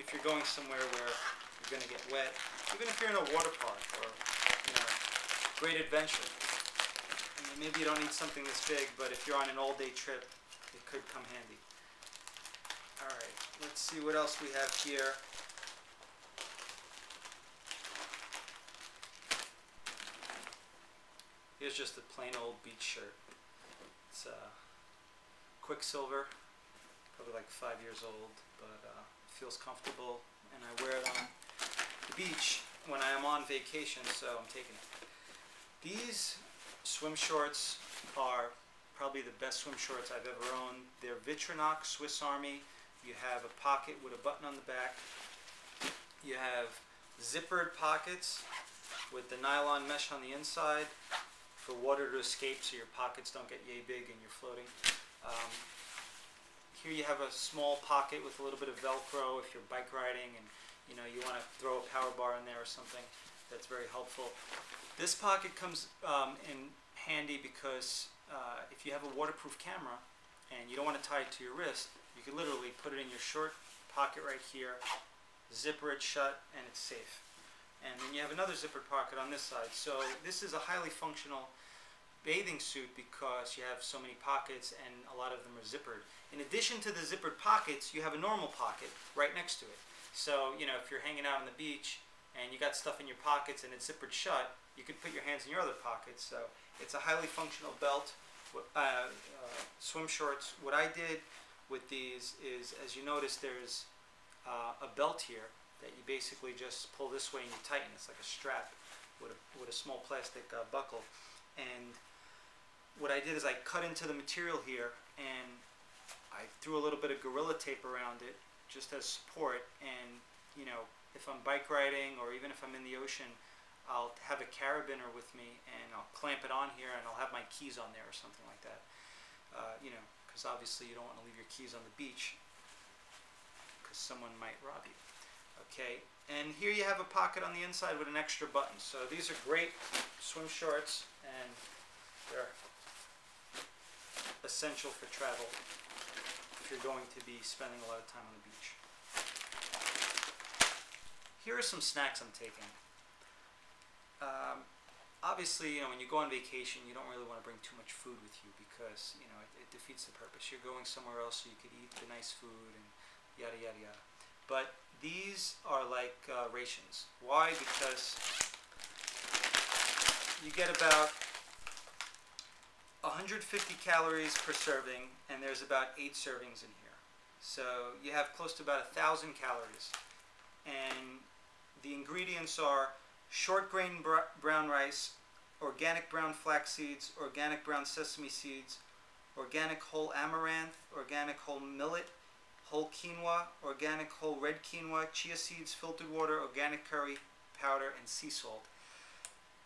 if you're going somewhere where you're going to get wet, even if you're in a water park or, you know, great adventure. I mean, maybe you don't need something this big, but if you're on an all-day trip, it could come handy. Alright, let's see what else we have here. Here's just a plain old beach shirt. It's Quicksilver, probably like 5 years old, but feels comfortable, and I wear it on the beach when I am on vacation, so I'm taking it. These swim shorts are probably the best swim shorts I've ever owned. They're Vitronox Swiss Army. You have a pocket with a button on the back. You have zippered pockets with the nylon mesh on the inside for water to escape so your pockets don't get yay big and you're floating. Here you have a small pocket with a little bit of Velcro if you're bike riding and you know you want to throw a power bar in there or something. That's very helpful. This pocket comes in handy because if you have a waterproof camera and you don't want to tie it to your wrist, you can literally put it in your short pocket right here, zipper it shut, and it's safe. And then you have another zippered pocket on this side. So this is a highly functional bathing suit because you have so many pockets and a lot of them are zippered. In addition to the zippered pockets, you have a normal pocket right next to it. So, you know, if you're hanging out on the beach and you got stuff in your pockets and it's zippered shut, you can put your hands in your other pockets. So it's a highly functional belt, swim shorts. What I did with these is, as you notice, there's a belt here that you basically just pull this way and you tighten. It's like a strap with a small plastic buckle. And what I did is I cut into the material here and I threw a little bit of Gorilla Tape around it just as support. And you know, if I'm bike riding or even if I'm in the ocean, I'll have a carabiner with me and I'll clamp it on here and I'll have my keys on there or something like that. You know, because obviously you don't want to leave your keys on the beach because someone might rob you. Okay, and here you have a pocket on the inside with an extra button. So these are great swim shorts and they're essential for travel if you're going to be spending a lot of time on the beach. Here are some snacks I'm taking. Obviously, you know, when you go on vacation, you don't really want to bring too much food with you because, you know, it defeats the purpose. You're going somewhere else so you could eat the nice food and yada yada yada. But these are like rations. Why? Because you get about 150 calories per serving, and there's about 8 servings in here. So you have close to about 1,000 calories. And the ingredients are short grain brown rice, organic brown flax seeds, organic brown sesame seeds, organic whole amaranth, organic whole millet, whole quinoa, organic whole red quinoa, chia seeds, filtered water, organic curry powder, and sea salt.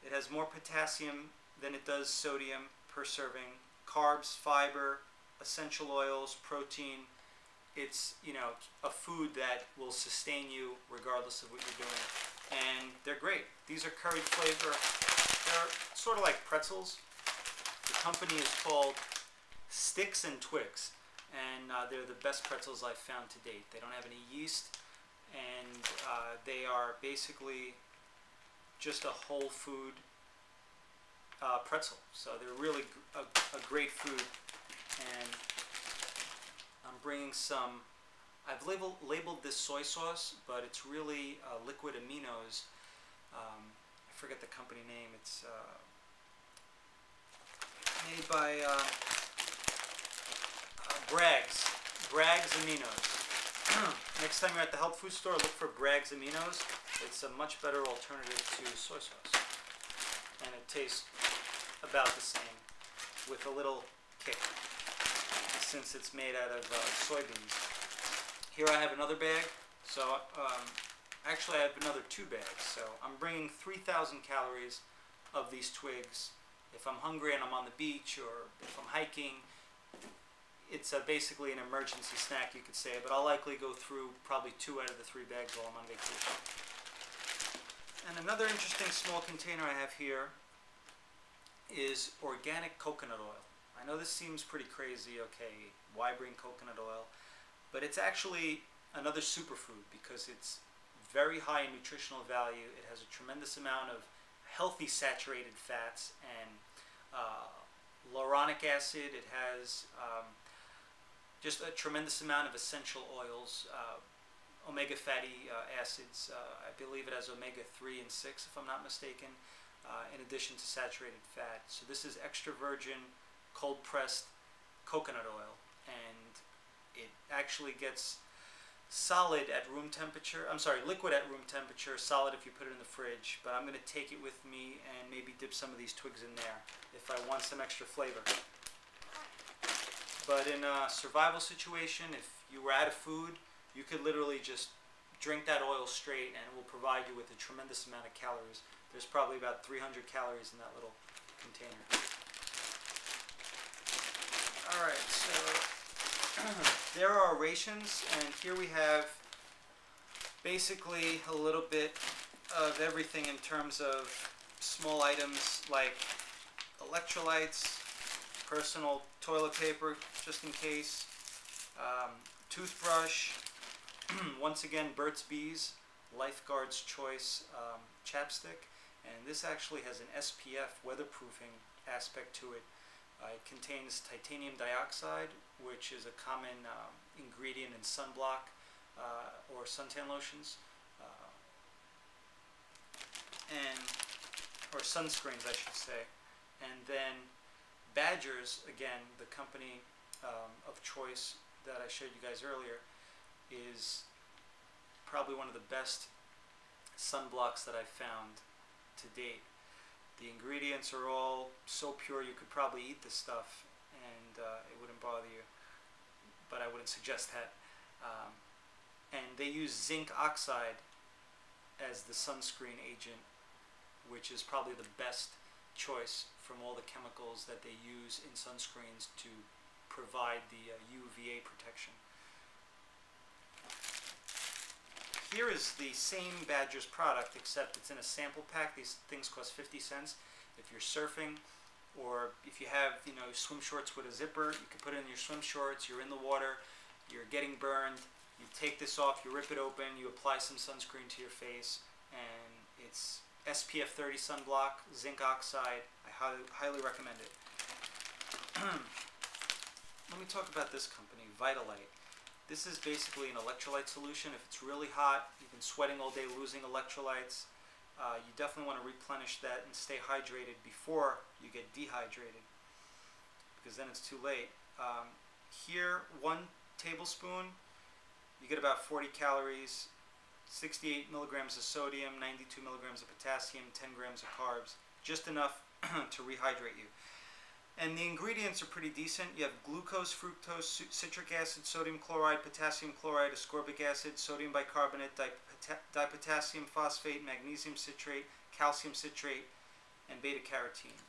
It has more potassium than it does sodium per serving. Carbs, fiber, essential oils, protein. It's, you know, a food that will sustain you regardless of what you're doing. And they're great. These are curry flavor. They're sort of like pretzels. The company is called Sticks and Twigs. And they're the best pretzels I've found to date. They don't have any yeast. And they are basically just a whole food pretzel. So they're really a great food. And I'm bringing some, I've labeled this soy sauce, but it's really liquid aminos. I forget the company name. It's made by Bragg's Aminos. Next time you're at the health food store, look for Bragg's Aminos. It's a much better alternative to soy sauce. And it tastes about the same with a little kick, since it's made out of soybeans. Here I have another bag. So actually I have another 2 bags. So I'm bringing 3,000 calories of these twigs. If I'm hungry and I'm on the beach or if I'm hiking, it's basically an emergency snack, you could say, but I'll likely go through probably 2 out of the 3 bags while I'm on vacation. And another interesting small container I have here is organic coconut oil. I know this seems pretty crazy, okay, why bring coconut oil? But it's actually another superfood because it's very high in nutritional value. It has a tremendous amount of healthy saturated fats and lauronic acid. It has just a tremendous amount of essential oils, omega fatty acids. I believe it has omega-3 and 6, if I'm not mistaken, in addition to saturated fat. So this is extra virgin, cold pressed coconut oil, and it actually gets solid at room temperature. I'm sorry, liquid at room temperature, solid if you put it in the fridge. But I'm going to take it with me and maybe dip some of these twigs in there if I want some extra flavor. But in a survival situation, if you were out of food, you could literally just drink that oil straight and it will provide you with a tremendous amount of calories. There's probably about 300 calories in that little container. Alright, so there are rations, and here we have basically a little bit of everything in terms of small items like electrolytes, personal toilet paper just in case, toothbrush, once again Burt's Bees Lifeguard's Choice chapstick, and this actually has an SPF weatherproofing aspect to it. It contains titanium dioxide, which is a common ingredient in sunblock or suntan lotions, or sunscreens, I should say. And then Badger's, again, the company of choice that I showed you guys earlier, is probably one of the best sunblocks that I've found to date. The ingredients are all so pure you could probably eat this stuff and it wouldn't bother you, but I wouldn't suggest that. And they use zinc oxide as the sunscreen agent, which is probably the best choice from all the chemicals that they use in sunscreens to provide the UVA protection. Here is the same Badger's product, except it's in a sample pack. These things cost 50 cents. If you're surfing, or if you have, swim shorts with a zipper, you can put it in your swim shorts, you're in the water, you're getting burned, you take this off, you rip it open, you apply some sunscreen to your face, and it's SPF 30 sunblock, zinc oxide. I highly recommend it. Let me talk about this company, Vitalite. This is basically an electrolyte solution. If it's really hot, you've been sweating all day losing electrolytes, you definitely want to replenish that and stay hydrated before you get dehydrated, because then it's too late. Here, 1 tablespoon, you get about 40 calories, 68 milligrams of sodium, 92 milligrams of potassium, 10 grams of carbs, just enough to rehydrate you. And the ingredients are pretty decent. You have glucose, fructose, citric acid, sodium chloride, potassium chloride, ascorbic acid, sodium bicarbonate, dipotassium phosphate, magnesium citrate, calcium citrate, and beta-carotene.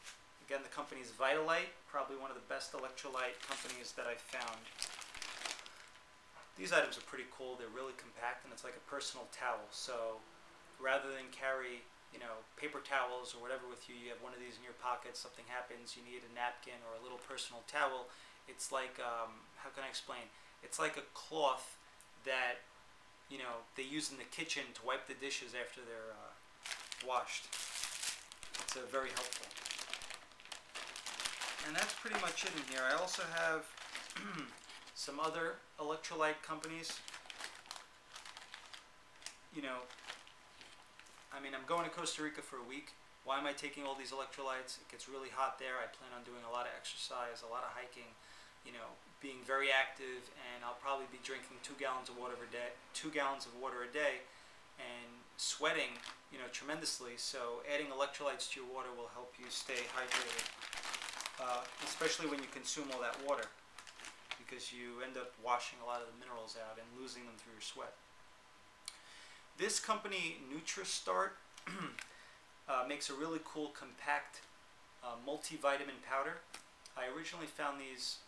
Again, the company is Vitalite, probably one of the best electrolyte companies that I've found. These items are pretty cool. They're really compact, and it's like a personal towel. So rather than carry paper towels or whatever with you, you have one of these in your pocket, something happens, you need a napkin or a little personal towel. It's like, how can I explain? It's like a cloth that, they use in the kitchen to wipe the dishes after they're washed. It's very helpful. And that's pretty much it in here. I also have some other electrolyte companies. I'm going to Costa Rica for a week. Why am I taking all these electrolytes? It gets really hot there. I plan on doing a lot of exercise, a lot of hiking, being very active, and I'll probably be drinking 2 gallons of water a day, and sweating, tremendously. So adding electrolytes to your water will help you stay hydrated, especially when you consume all that water, because you end up washing a lot of the minerals out and losing them through your sweat. This company, NutriStart, makes a really cool compact multivitamin powder. I originally found these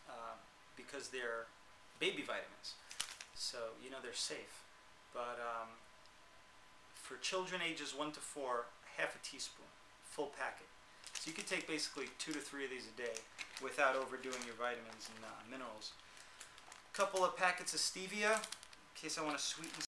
because they're baby vitamins, so they're safe. But for children ages 1 to 4, half a teaspoon, full packet. So you could take basically 2 to 3 of these a day without overdoing your vitamins and minerals. A couple of packets of stevia. case I want to sweeten